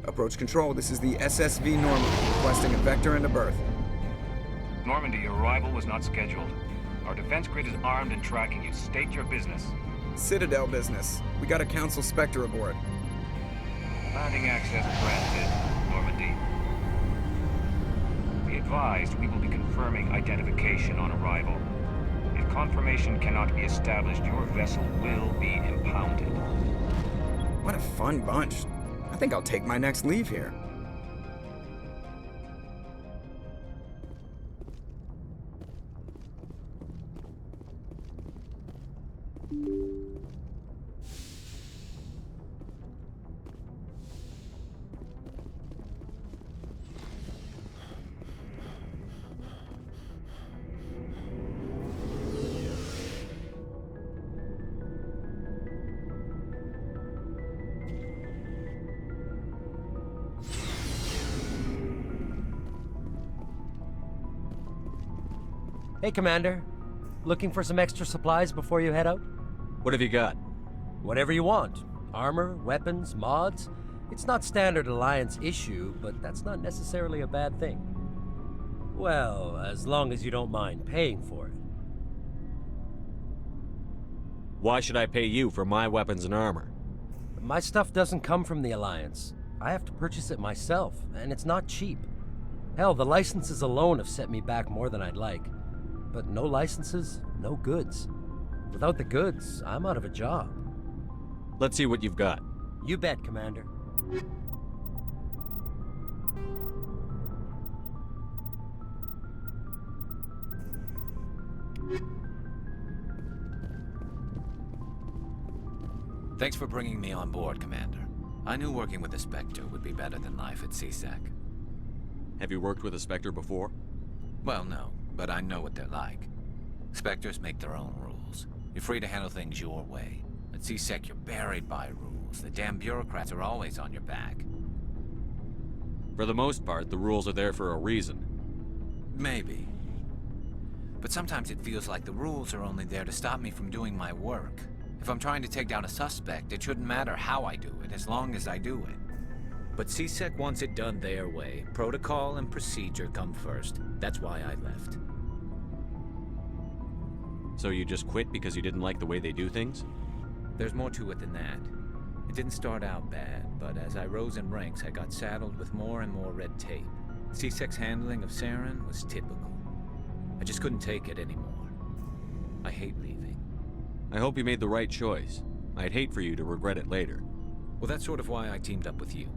Approach control, this is the SSV Normandy, requesting a vector and a berth. Normandy, your arrival was not scheduled. Our defense grid is armed and tracking you. State your business. Citadel business. We got a Council Spectre aboard. Landing access granted, Normandy. Be advised, we will be confirming identification on arrival. If confirmation cannot be established, your vessel will be impounded. What a fun bunch. I think I'll take my next leave here. Hey, Commander. Looking for some extra supplies before you head out? What have you got? Whatever you want. Armor, weapons, mods. It's not standard Alliance issue, but that's not necessarily a bad thing. Well, as long as you don't mind paying for it. Why should I pay you for my weapons and armor? My stuff doesn't come from the Alliance. I have to purchase it myself, and it's not cheap. Hell, the licenses alone have set me back more than I'd like. But no licenses, no goods. Without the goods, I'm out of a job. Let's see what you've got. You bet, Commander. Thanks for bringing me on board, Commander. I knew working with a Spectre would be better than life at CSEC. Have you worked with a Spectre before? Well, no, but I know what they're like. Spectres make their own rules. You're free to handle things your way. At CSEC, you're buried by rules. The damn bureaucrats are always on your back. For the most part, the rules are there for a reason. Maybe. But sometimes it feels like the rules are only there to stop me from doing my work. If I'm trying to take down a suspect, it shouldn't matter how I do it, as long as I do it. But CSEC wants it done their way. Protocol and procedure come first. That's why I left. So you just quit because you didn't like the way they do things? There's more to it than that. It didn't start out bad, but as I rose in ranks, I got saddled with more and more red tape. CSEC's handling of Saren was typical. I just couldn't take it anymore. I hate leaving. I hope you made the right choice. I'd hate for you to regret it later. Well, that's sort of why I teamed up with you.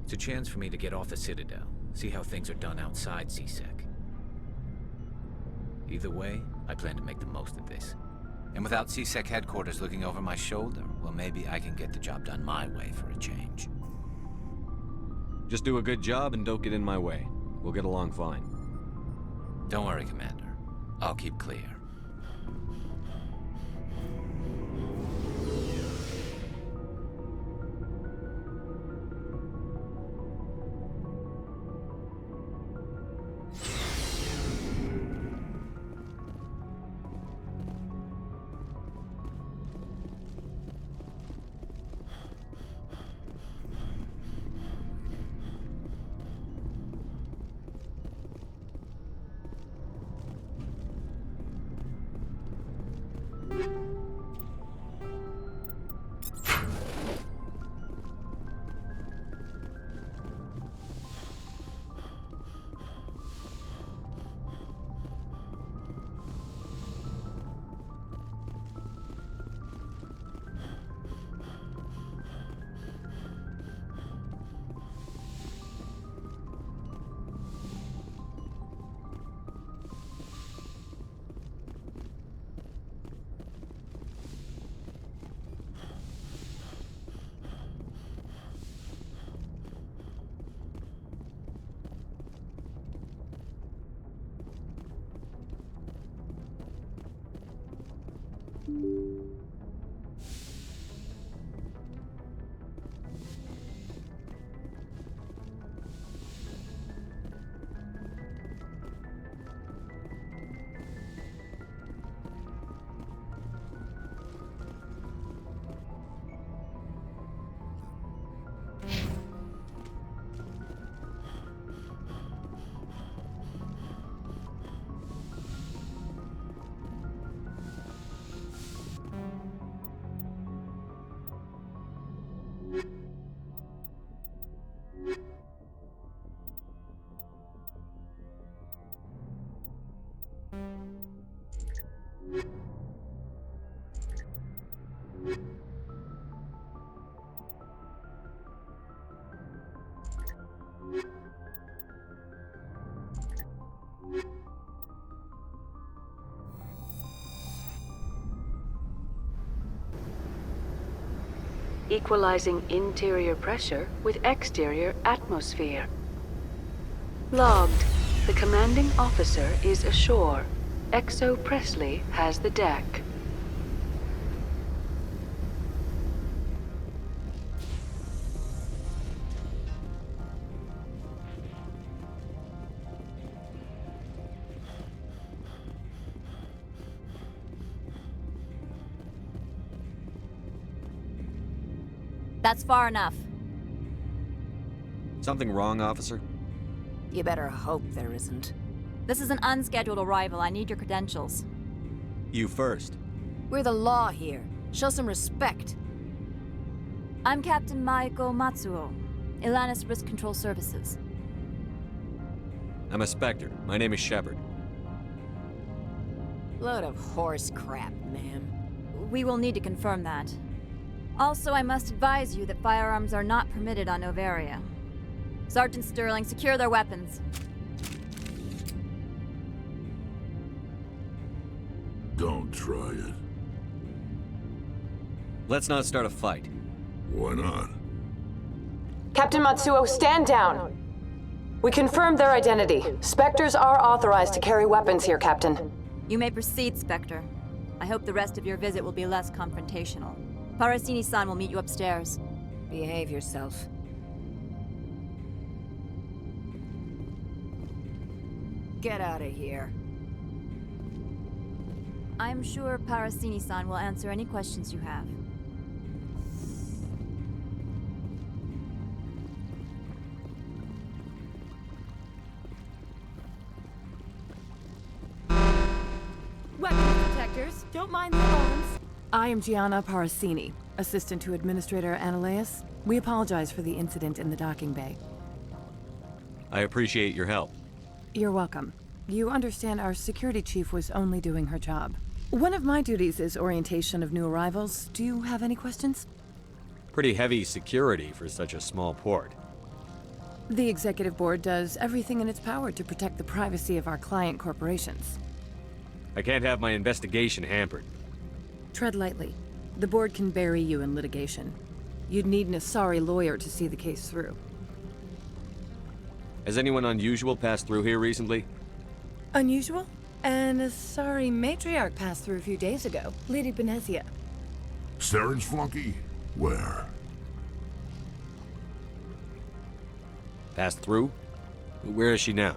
It's a chance for me to get off the Citadel, see how things are done outside CSEC. Either way, I plan to make the most of this. And without CSEC headquarters looking over my shoulder, well, maybe I can get the job done my way for a change. Just do a good job and don't get in my way. We'll get along fine. Don't worry, Commander. I'll keep clear. Equalizing interior pressure with exterior atmosphere. Logged. The commanding officer is ashore. Exo Presley has the deck. That's far enough. Something wrong, officer? You better hope there isn't. This is an unscheduled arrival. I need your credentials. You first. We're the law here. Show some respect. I'm Captain Maiko Matsuo, Ilanis Risk Control Services. I'm a Spectre. My name is Shepard. Load of horse crap, ma'am. We will need to confirm that. Also, I must advise you that firearms are not permitted on Noveria. Sergeant Sterling, secure their weapons. Don't try it. Let's not start a fight. Why not? Captain Matsuo, stand down! We confirmed their identity. Spectres are authorized to carry weapons here, Captain. You may proceed, Spectre. I hope the rest of your visit will be less confrontational. Parasini-san will meet you upstairs. Behave yourself. Get out of here. I'm sure Parasini-san will answer any questions you have. Weapons detectors, don't mind the alarms. I am Gianna Parasini, assistant to Administrator Ananias. We apologize for the incident in the docking bay. I appreciate your help. You're welcome. You understand our security chief was only doing her job. One of my duties is orientation of new arrivals. Do you have any questions? Pretty heavy security for such a small port. The executive board does everything in its power to protect the privacy of our client corporations. I can't have my investigation hampered. Tread lightly. The board can bury you in litigation. You'd need an Asari lawyer to see the case through. Has anyone unusual passed through here recently? Unusual? An Asari matriarch passed through a few days ago. Lady Benezia. Saren's flunky? Where? Passed through? Where is she now?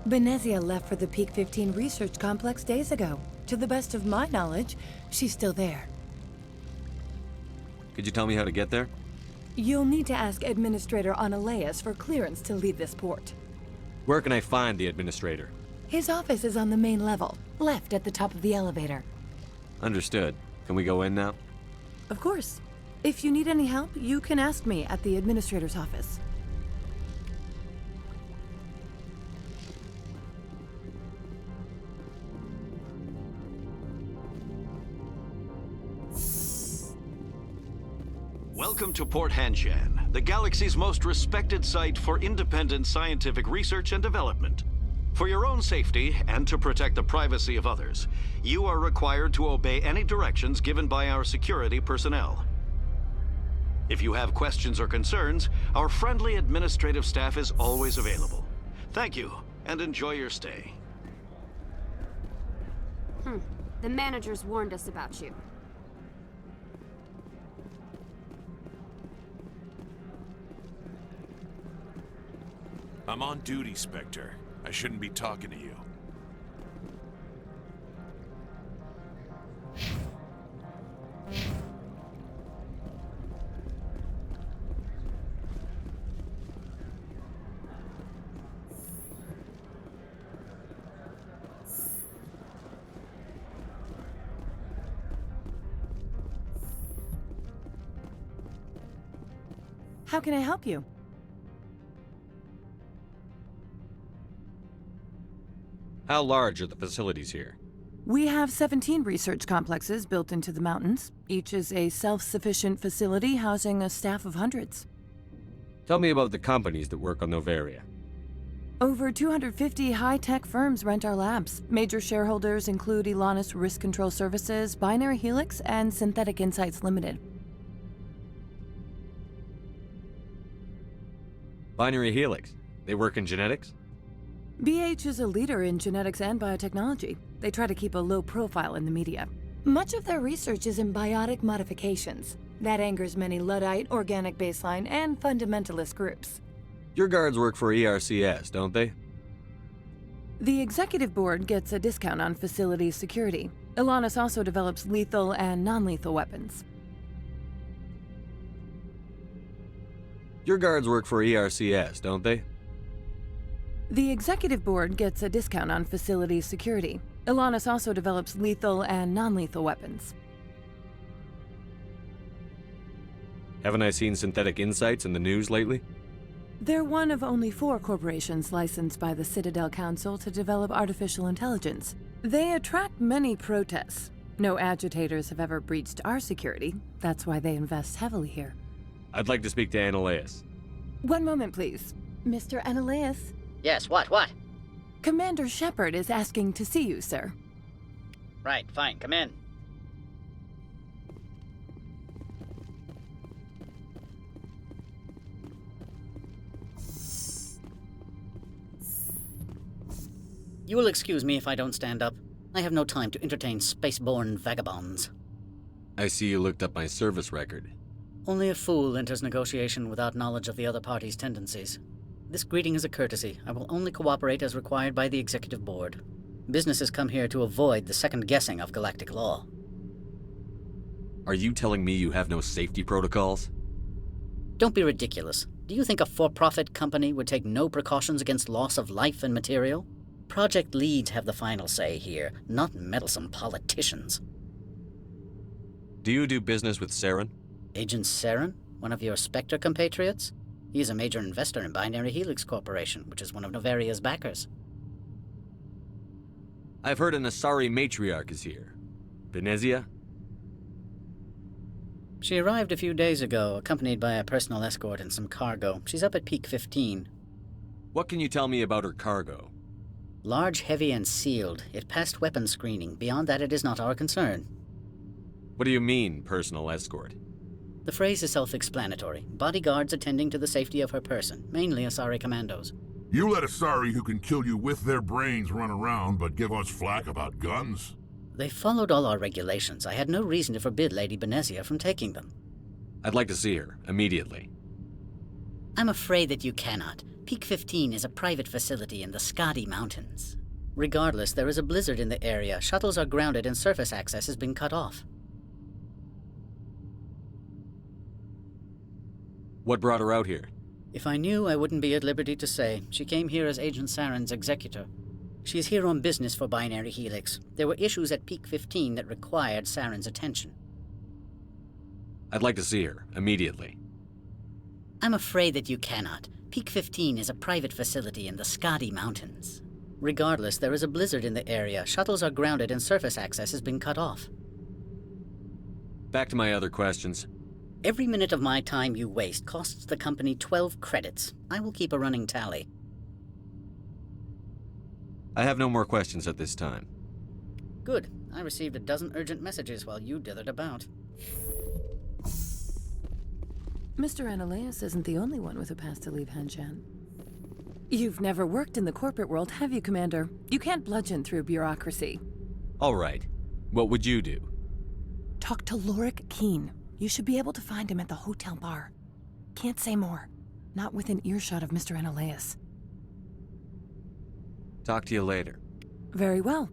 Benezia left for the Peak 15 research complex days ago. To the best of my knowledge, she's still there. Could you tell me how to get there? You'll need to ask Administrator Ananias for clearance to leave this port. Where can I find the administrator? His office is on the main level, left at the top of the elevator. Understood. Can we go in now? Of course. If you need any help, you can ask me at the administrator's office. Welcome to Port Hanshan, the galaxy's most respected site for independent scientific research and development. For your own safety and to protect the privacy of others, you are required to obey any directions given by our security personnel. If you have questions or concerns, our friendly administrative staff is always available. Thank you, and enjoy your stay. The managers warned us about you. I'm on duty, Spectre. I shouldn't be talking to you. How can I help you? How large are the facilities here? We have 17 research complexes built into the mountains. Each is a self-sufficient facility housing a staff of hundreds. Tell me about the companies that work on Noveria. Over 250 high-tech firms rent our labs. Major shareholders include Elanus Risk Control Services, Binary Helix, and Synthetic Insights Limited. Binary Helix. They work in genetics? BH is a leader in genetics and biotechnology. They try to keep a low profile in the media. Much of their research is in biotic modifications. That angers many Luddite, organic baseline, and fundamentalist groups. Your guards work for ERCS, don't they? The executive board gets a discount on facility security. Elanus also develops lethal and non-lethal weapons. Your guards work for ERCS, don't they? The executive board gets a discount on facility security. Elanus also develops lethal and non-lethal weapons. Haven't I seen Synthetic Insights in the news lately? They're one of only 4 corporations licensed by the Citadel Council to develop artificial intelligence. They attract many protests. No agitators have ever breached our security. That's why they invest heavily here. I'd like to speak to Ananias. One moment, please. Mr. Ananias? Yes, what? Commander Shepard is asking to see you, sir. Right, fine, come in. You will excuse me if I don't stand up. I have no time to entertain spaceborne vagabonds. I see you looked up my service record. Only a fool enters negotiation without knowledge of the other party's tendencies. This greeting is a courtesy. I will only cooperate as required by the executive board. Businesses come here to avoid the second guessing of galactic law. Are you telling me you have no safety protocols? Don't be ridiculous. Do you think a for-profit company would take no precautions against loss of life and material? Project leads have the final say here, not meddlesome politicians. Do you do business with Saren? Agent Saren? One of your Spectre compatriots? He is a major investor in Binary Helix Corporation, which is one of Noveria's backers. I've heard an Asari matriarch is here. Venezia? She arrived a few days ago, accompanied by a personal escort and some cargo. She's up at Peak 15. What can you tell me about her cargo? Large, heavy, and sealed. It passed weapons screening. Beyond that, it is not our concern. What do you mean, personal escort? The phrase is self-explanatory. Bodyguards attending to the safety of her person, mainly Asari commandos. You let Asari who can kill you with their brains run around, but give us flack about guns? They followed all our regulations. I had no reason to forbid Lady Benezia from taking them. I'd like to see her, immediately. I'm afraid that you cannot. Peak 15 is a private facility in the Skadi Mountains. Regardless, there is a blizzard in the area. Shuttles are grounded and surface access has been cut off. What brought her out here? If I knew, I wouldn't be at liberty to say. She came here as Agent Saren's executor. She is here on business for Binary Helix. There were issues at Peak 15 that required Saren's attention. I'd like to see her, immediately. I'm afraid that you cannot. Peak 15 is a private facility in the Skadi Mountains. Regardless, there is a blizzard in the area. Shuttles are grounded and surface access has been cut off. Back to my other questions. Every minute of my time you waste costs the company 12 credits. I will keep a running tally. I have no more questions at this time. Good. I received a dozen urgent messages while you dithered about. Mr. Ananias isn't the only one with a pass to leave Hanshan. You've never worked in the corporate world, have you, Commander? You can't bludgeon through bureaucracy. All right. What would you do? Talk to Lorik Keen. You should be able to find him at the hotel bar. Can't say more. Not within earshot of Mr. Ananias. Talk to you later. Very well.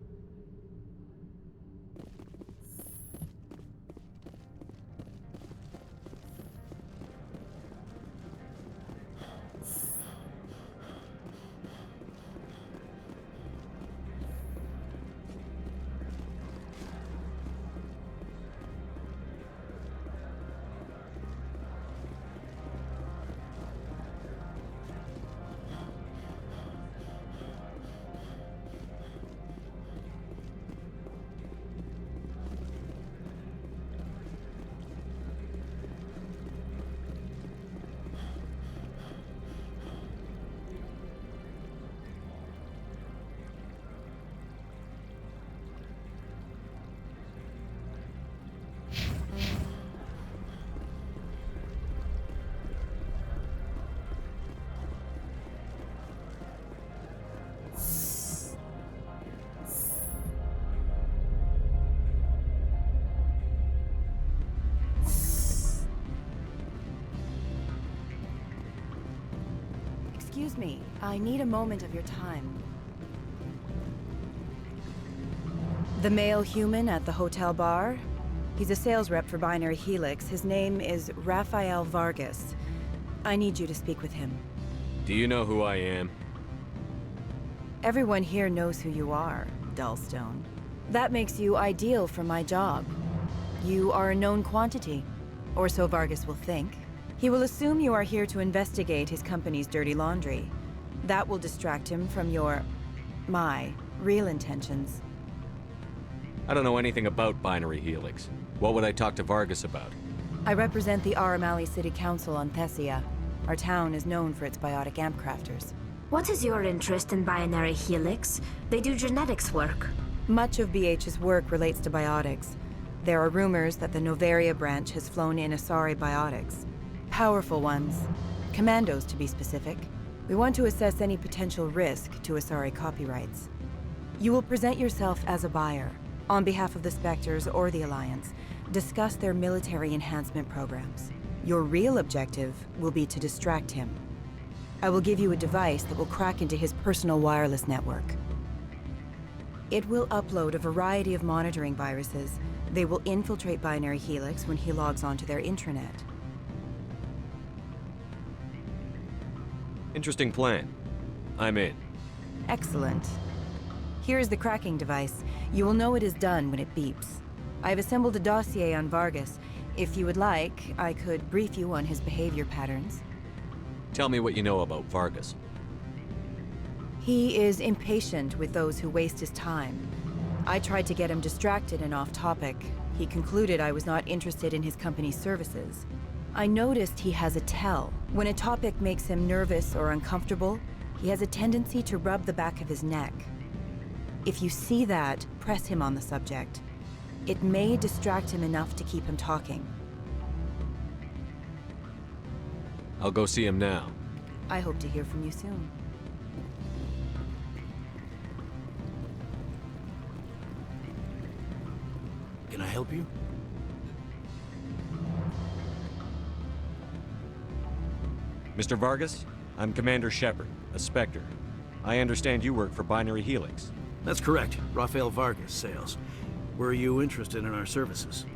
Excuse me, I need a moment of your time. The male human at the hotel bar? He's a sales rep for Binary Helix. His name is Rafael Vargas. I need you to speak with him. Do you know who I am? Everyone here knows who you are, Dullstone. That makes you ideal for my job. You are a known quantity, or so Vargas will think. He will assume you are here to investigate his company's dirty laundry. That will distract him from my real intentions. I don't know anything about Binary Helix. What would I talk to Vargas about? I represent the Aramali City Council on Thessia. Our town is known for its biotic amp crafters. What is your interest in Binary Helix? They do genetics work. Much of BH's work relates to biotics. There are rumors that the Noveria branch has flown in Asari biotics. Powerful ones. Commandos, to be specific. We want to assess any potential risk to Asari copyrights. You will present yourself as a buyer, on behalf of the Spectres or the Alliance. Discuss their military enhancement programs. Your real objective will be to distract him. I will give you a device that will crack into his personal wireless network. It will upload a variety of monitoring viruses. They will infiltrate Binary Helix when he logs onto their intranet. Interesting plan. I'm in. Excellent. Here is the cracking device. You will know it is done when it beeps. I have assembled a dossier on Vargas. If you would like, I could brief you on his behavior patterns. Tell me what you know about Vargas. He is impatient with those who waste his time. I tried to get him distracted and off topic. He concluded I was not interested in his company's services. I noticed he has a tell. When a topic makes him nervous or uncomfortable, he has a tendency to rub the back of his neck. If you see that, press him on the subject. It may distract him enough to keep him talking. I'll go see him now. I hope to hear from you soon. Can I help you? Mr. Vargas, I'm Commander Shepard, a Spectre. I understand you work for Binary Helix. That's correct. Rafael Vargas, sales. Were you interested in our services?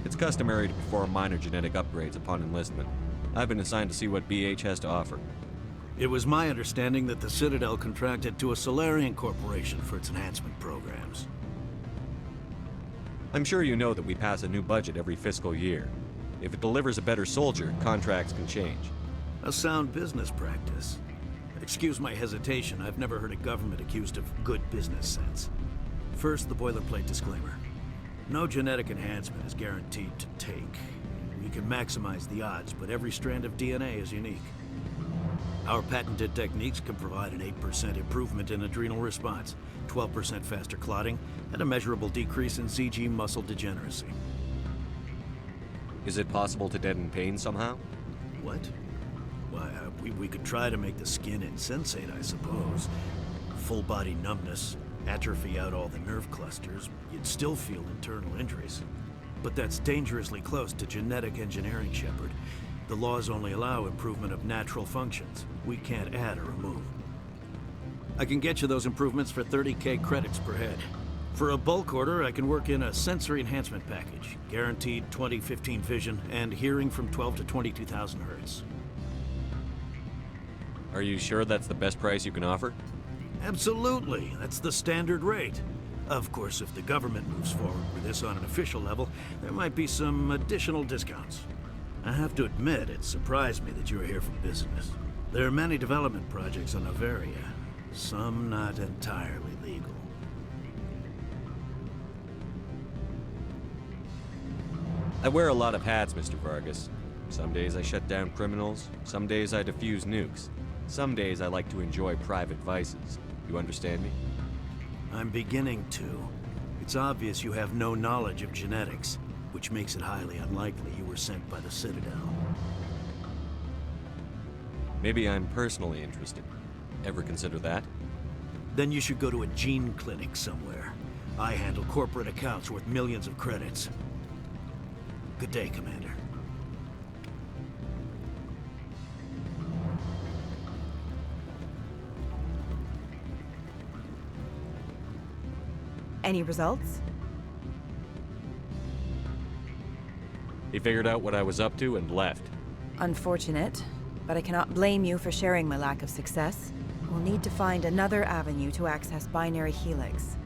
It's customary to perform minor genetic upgrades upon enlistment. I've been assigned to see what BH has to offer. It was my understanding that the Citadel contracted to a Solarian corporation for its enhancement programs. I'm sure you know that we pass a new budget every fiscal year. If it delivers a better soldier, contracts can change. A sound business practice. Excuse my hesitation, I've never heard a government accused of good business sense. First, the boilerplate disclaimer. No genetic enhancement is guaranteed to take. We can maximize the odds, but every strand of DNA is unique. Our patented techniques can provide an 8% improvement in adrenal response, 12% faster clotting, and a measurable decrease in ZG muscle degeneracy. Is it possible to deaden pain somehow? What? Why, we could try to make the skin insensate, I suppose. Full body numbness, atrophy out all the nerve clusters, you'd still feel internal injuries. But that's dangerously close to genetic engineering, Shepard. The laws only allow improvement of natural functions. We can't add or remove. I can get you those improvements for 30K credits per head. For a bulk order, I can work in a sensory enhancement package. Guaranteed 20/15 vision and hearing from 12 to 22,000 hertz. Are you sure that's the best price you can offer? Absolutely. That's the standard rate. Of course, if the government moves forward with this on an official level, there might be some additional discounts. I have to admit, it surprised me that you were here for business. There are many development projects on Noveria, some not entirely legal. I wear a lot of hats, Mr. Vargas. Some days I shut down criminals, some days I defuse nukes. Some days I like to enjoy private vices. You understand me? I'm beginning to. It's obvious you have no knowledge of genetics, which makes it highly unlikely you were sent by the Citadel. Maybe I'm personally interested. Ever consider that? Then you should go to a gene clinic somewhere. I handle corporate accounts worth millions of credits. Good day, Commander. Any results? He figured out what I was up to and left. Unfortunate, but I cannot blame you for sharing my lack of success. We'll need to find another avenue to access Binary Helix.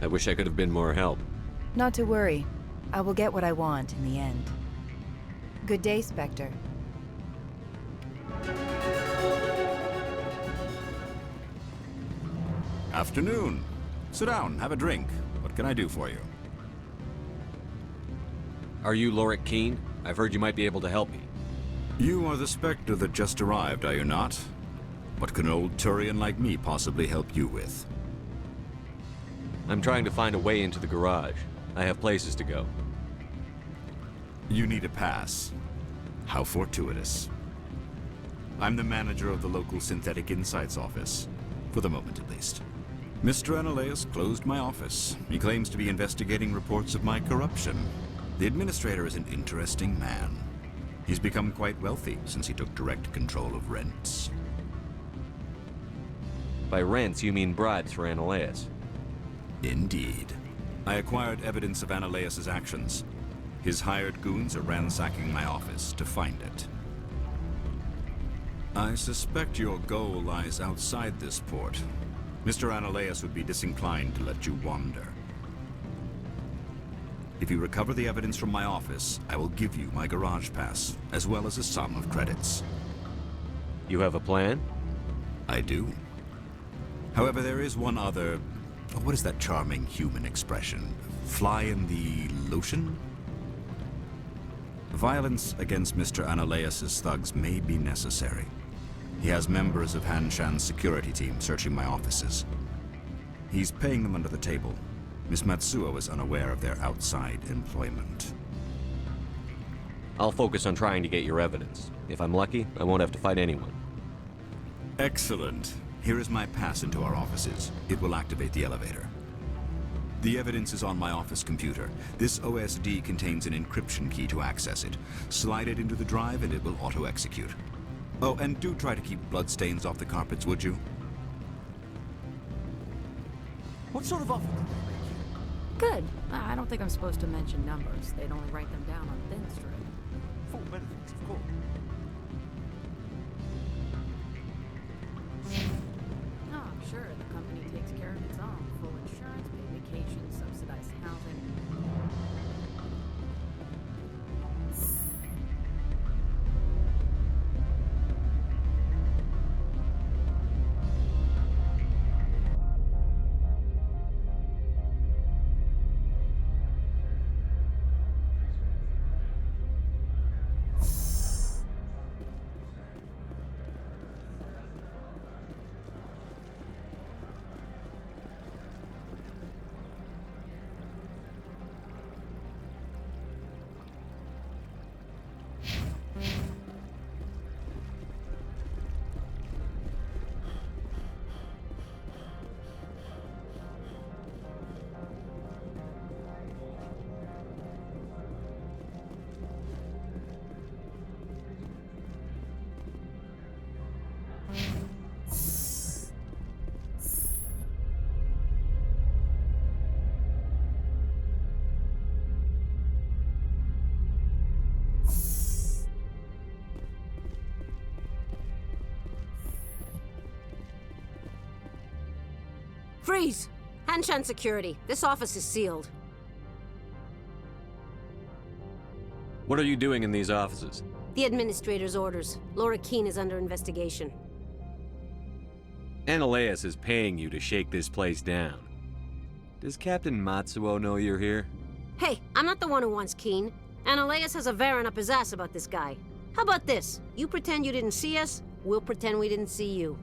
I wish I could have been more help. Not to worry. I will get what I want in the end. Good day, Spectre. Afternoon. Sit down, have a drink. What can I do for you? Are you Lorik Keene? I've heard you might be able to help me. You are the Spectre that just arrived, are you not? What can an old Turian like me possibly help you with? I'm trying to find a way into the garage. I have places to go. You need a pass. How fortuitous. I'm the manager of the local Synthetic Insights office. For the moment, at least. Mr. Analaeus closed my office. He claims to be investigating reports of my corruption. The administrator is an interesting man. He's become quite wealthy since he took direct control of rents. By rents, you mean bribes for Analaeus? Indeed. I acquired evidence of Analaeus' actions. His hired goons are ransacking my office to find it. I suspect your goal lies outside this port. Mr. Analaeus would be disinclined to let you wander. If you recover the evidence from my office, I will give you my garage pass, as well as a sum of credits. You have a plan? I do. However, there is one other... what is that charming human expression? Fly in the lotion? Violence against Mr. Analaeus' thugs may be necessary. He has members of Hanshan's security team searching my offices. He's paying them under the table. Miss Matsuo is unaware of their outside employment. I'll focus on trying to get your evidence. If I'm lucky, I won't have to fight anyone. Excellent. Here is my pass into our offices. It will activate the elevator. The evidence is on my office computer. This OSD contains an encryption key to access it. Slide it into the drive and it will auto-execute. Oh, and do try to keep bloodstains off the carpets, would you? What sort of offer did they make you? Good. I don't think I'm supposed to mention numbers. They'd only write them down on thin strip. Full benefits, of course. Oh, I'm sure the company takes care of its own. Full insurance, paid vacation, subsidized housing. Freeze! Hanshan security. This office is sealed. What are you doing in these offices? The administrator's orders. Lorik Keene is under investigation. Analaeus is paying you to shake this place down. Does Captain Matsuo know you're here? Hey, I'm not the one who wants Keene. Analaeus has a Varen up his ass about this guy. How about this? You pretend you didn't see us, we'll pretend we didn't see you.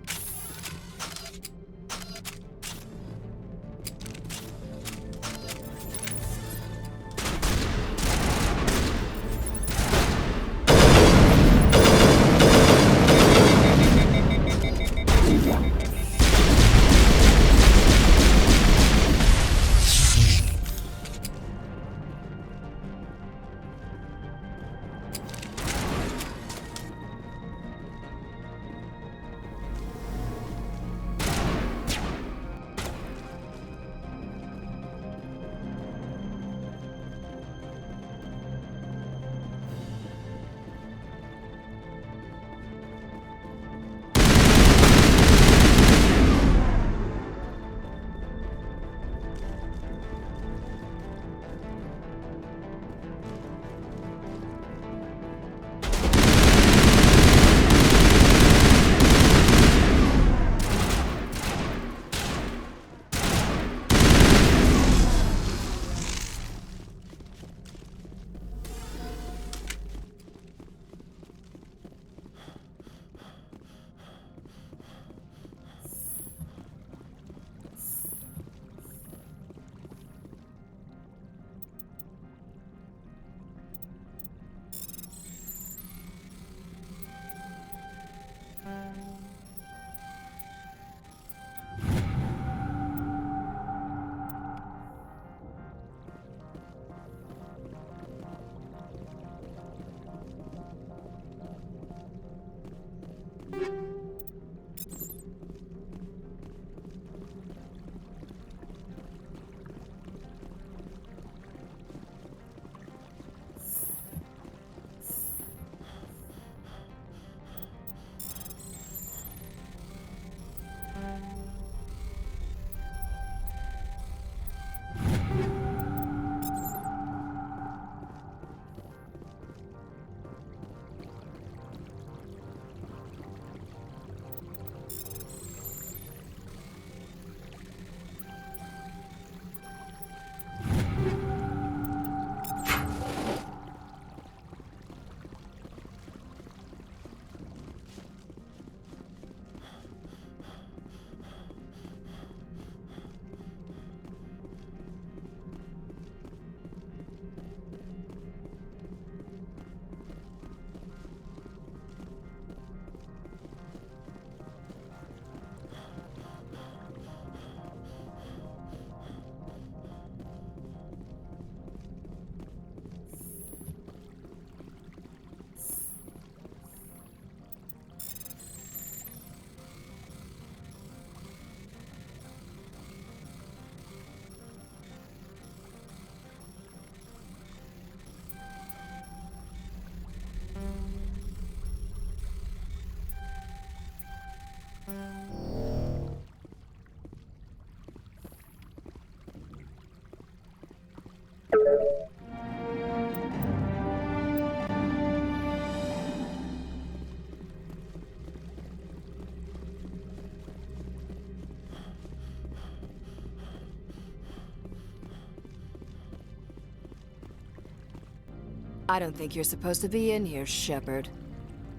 I don't think you're supposed to be in here, Shepard.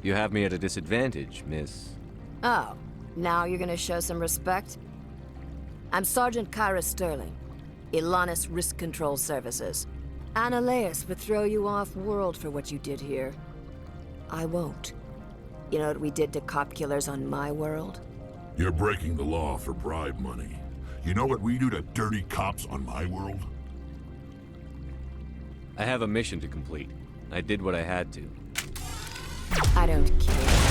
You have me at a disadvantage, miss. Oh, now you're gonna show some respect? I'm Sergeant Kyra Sterling, Ilanis Risk Control Services. Annaleus would throw you off-world for what you did here. I won't. You know what we did to cop killers on my world? You're breaking the law for bribe money. You know what we do to dirty cops on my world? I have a mission to complete. I did what I had to. I don't care.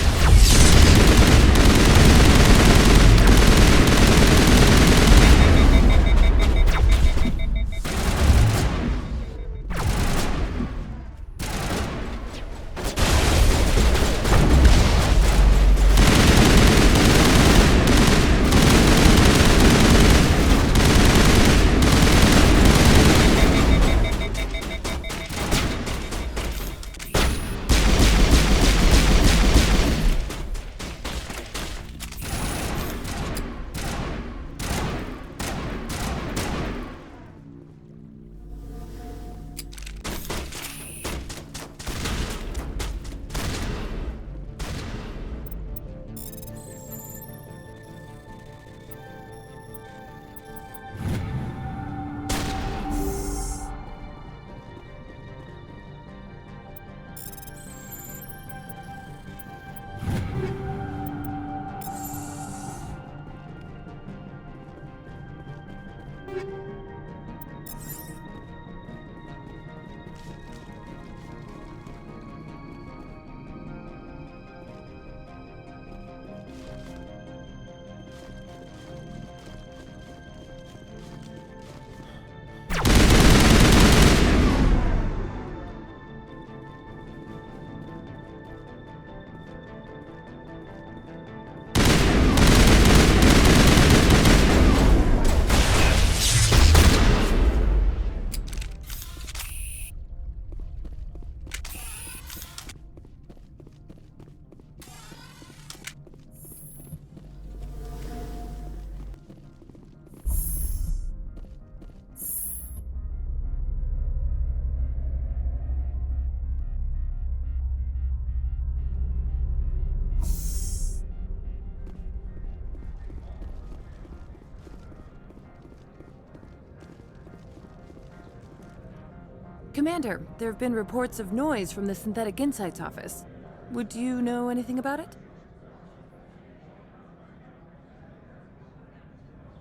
Commander, there have been reports of noise from the Synthetic Insights office. Would you know anything about it?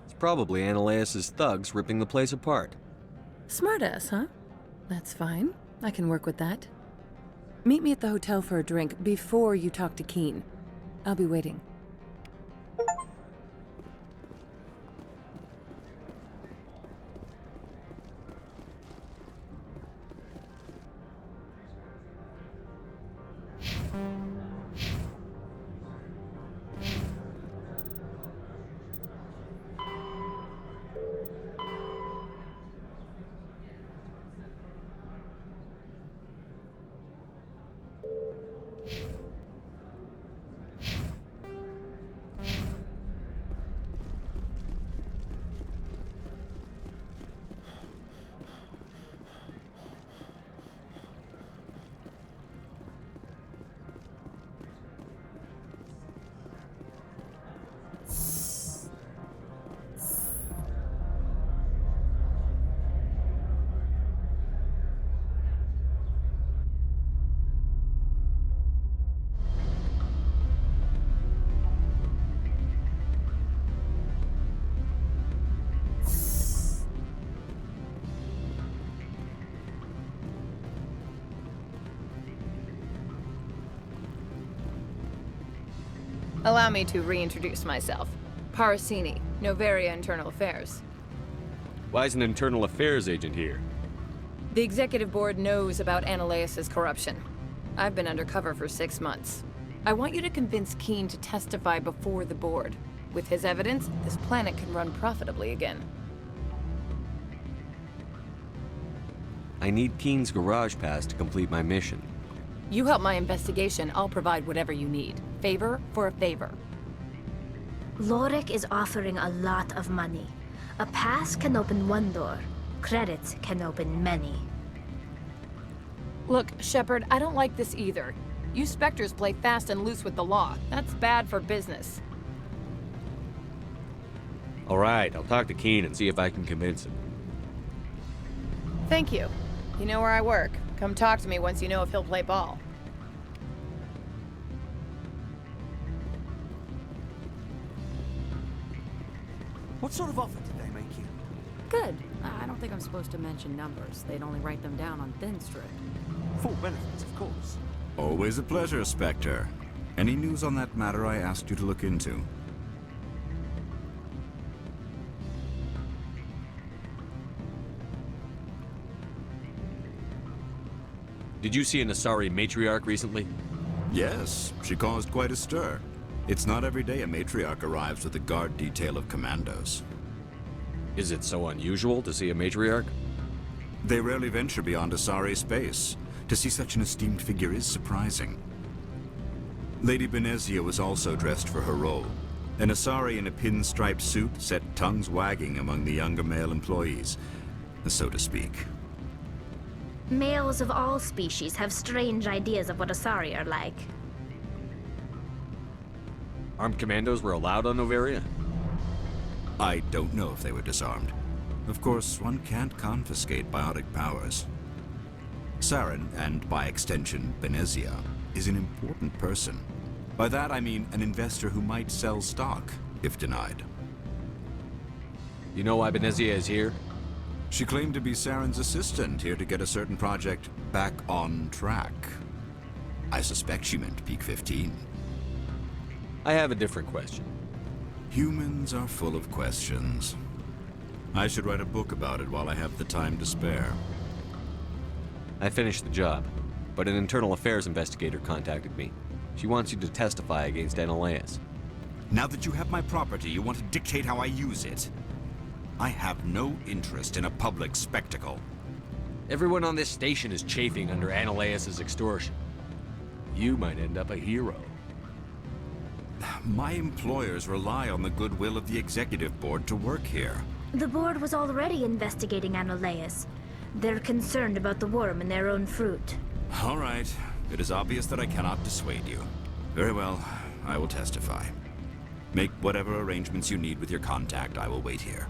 It's probably Annaleus' thugs ripping the place apart. Smartass, huh? That's fine. I can work with that. Meet me at the hotel for a drink before you talk to Keen. I'll be waiting. Allow me to reintroduce myself. Parasini, Noveria Internal Affairs. Why is an internal affairs agent here? The executive board knows about Annaleus' corruption. I've been undercover for 6 months. I want you to convince Keen to testify before the board. With his evidence, this planet can run profitably again. I need Keen's garage pass to complete my mission. You help my investigation, I'll provide whatever you need. Favor for a favor. Lorik is offering a lot of money. A pass can open one door. Credits can open many. Look, Shepard, I don't like this either. You Spectres play fast and loose with the law. That's bad for business. All right, I'll talk to Keen and see if I can convince him. Thank you. You know where I work. Come talk to me once you know if he'll play ball. What sort of offer did they make you? Good. I don't think I'm supposed to mention numbers. They'd only write them down on thin strip. Full benefits, of course. Always a pleasure, Spectre. Any news on that matter I asked you to look into? Did you see an Asari matriarch recently? Yes, she caused quite a stir. It's not every day a matriarch arrives with a guard detail of commandos. Is it so unusual to see a matriarch? They rarely venture beyond Asari space. To see such an esteemed figure is surprising. Lady Benezia was also dressed for her role. An Asari in a pinstriped suit set tongues wagging among the younger male employees, so to speak. Males of all species have strange ideas of what Asari are like. Armed commandos were allowed on Noveria? I don't know if they were disarmed. Of course, one can't confiscate biotic powers. Saren, and by extension, Benezia, is an important person. By that I mean an investor who might sell stock, if denied. You know why Benezia is here? She claimed to be Saren's assistant, here to get a certain project back on track. I suspect she meant Peak 15. I have a different question. Humans are full of questions. I should write a book about it while I have the time to spare. I finished the job, but an internal affairs investigator contacted me. She wants you to testify against Analeas. Now that you have my property, you want to dictate how I use it? I have no interest in a public spectacle. Everyone on this station is chafing under Analeas' extortion. You might end up a hero. My employers rely on the goodwill of the executive board to work here. The board was already investigating Analeas. They're concerned about the worm in their own fruit. All right. It is obvious that I cannot dissuade you. Very well, I will testify. Make whatever arrangements you need with your contact. I will wait here.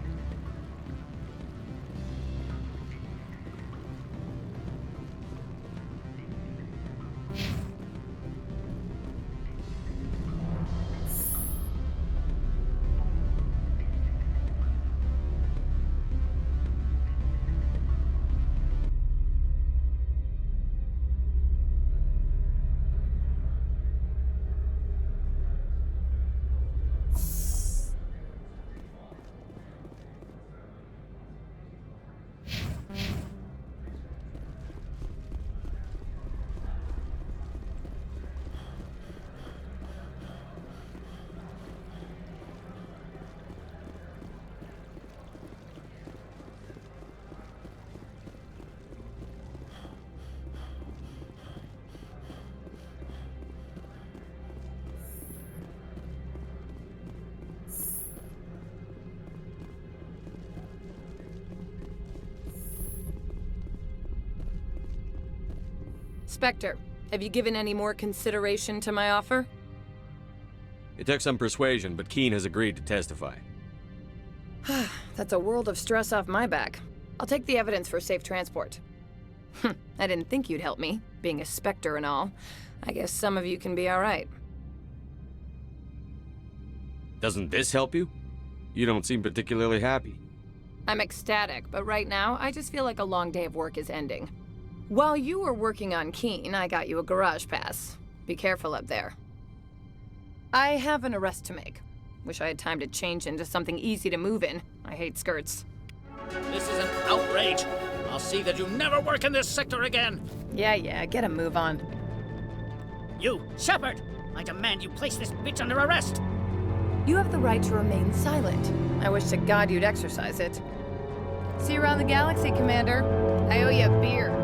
Spectre, have you given any more consideration to my offer? It took some persuasion, but Keen has agreed to testify. That's a world of stress off my back. I'll take the evidence for safe transport. I didn't think you'd help me, being a Spectre and all. I guess some of you can be alright. Doesn't this help you? You don't seem particularly happy. I'm ecstatic, but right now, I just feel like a long day of work is ending. While you were working on Keen, I got you a garage pass. Be careful up there. I have an arrest to make. Wish I had time to change into something easy to move in. I hate skirts. This is an outrage. I'll see that you never work in this sector again. Yeah, get a move on. You, Shepard! I demand you place this bitch under arrest! You have the right to remain silent. I wish to God you'd exercise it. See you around the galaxy, Commander. I owe you a beer.